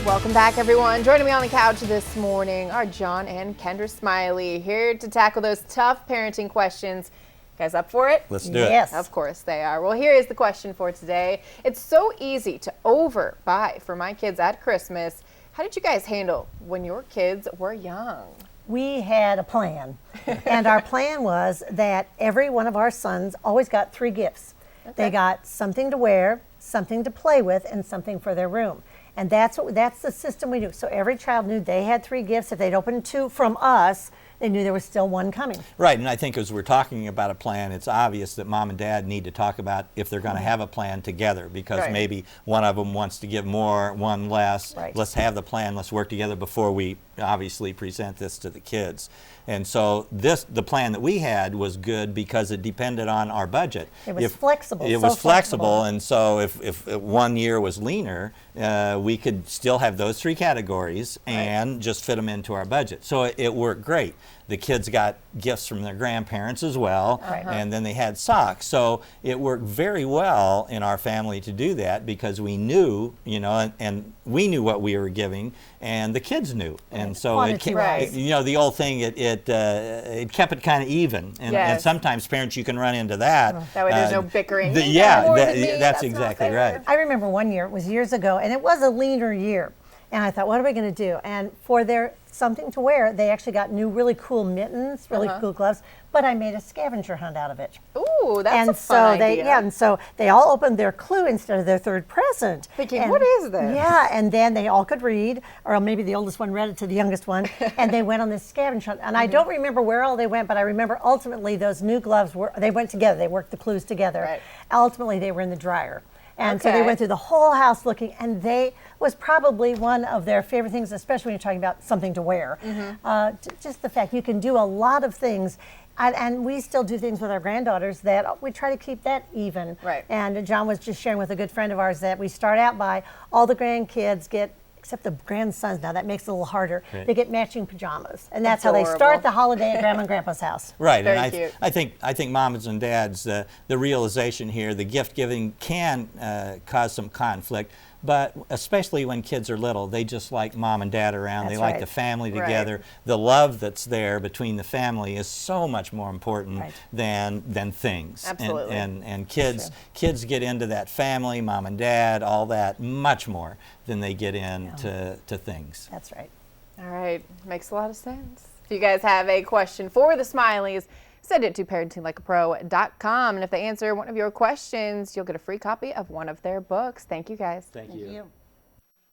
Welcome back, everyone. Joining me on the couch this morning are John and Kendra Smiley, here to tackle those tough parenting questions. You guys up for it? Let's do it. Yes. Of course they are. Well, here is the question for today. It's so easy to overbuy for my kids at Christmas. How did you guys handle when your kids were young? We had a plan, and our plan was that every one of our sons always got 3 gifts. Okay. They got something to wear, something to play with, and something for their room. And that's the system we do. So every child knew they had 3 gifts. If they'd opened 2 from us, they knew there was still 1 coming. Right, and I think as we're talking about a plan, it's obvious that mom and dad need to talk about if they're going to have a plan together, because maybe one of them wants to give more, one less. Right. Let's have the plan, let's work together before we obviously present this to the kids. And so the plan that we had was good because it depended on our budget. It was flexible. It was flexible, and so if one year was leaner, we could still have those 3 categories and just fit them into our budget. So it worked great. The kids got gifts from their grandparents as well, and then they had socks. So it worked very well in our family to do that because we knew, and we knew what we were giving, and the kids knew. And so the old thing, it kept it kind of even. And sometimes parents, you can run into that. That way there's no bickering. That's exactly right. I remember one year, it was years ago, and it was a leaner year. And I thought, what are we going to do? And for their something to wear, they actually got new really cool mittens, really cool gloves, but I made a scavenger hunt out of it. Ooh, that's a fun idea. And so they all opened their clue instead of their 3rd present. Thinking, what is this? Yeah, and then they all could read, or maybe the oldest one read it to the youngest one, and they went on this scavenger hunt. And I don't remember where all they went, but I remember ultimately those new gloves, they went together. They worked the clues together. Right. Ultimately, they were in the dryer. And so they went through the whole house looking, and they was probably one of their favorite things, especially when you're talking about something to wear. Just the fact you can do a lot of things, and we still do things with our granddaughters that we try to keep that even. Right. And John was just sharing with a good friend of ours that we start out by all the grandkids get, except the grandsons now, that makes it a little harder. Right. They get matching pajamas, and that's how they start the holiday at Grandma and Grandpa's house. Right, and I think moms and dads, the realization here, the gift giving can cause some conflict, but especially when kids are little, they just like mom and dad around. They like the family together. The love that's there between the family is so much more important than things. Absolutely. And kids get into that family, mom and dad, all that, much more than they get into things. That's right. All right, makes a lot of sense. If you guys have a question for the Smileys, send it to parentinglikeapro.com. And if they answer one of your questions, you'll get a free copy of one of their books. Thank you, guys. Thank you.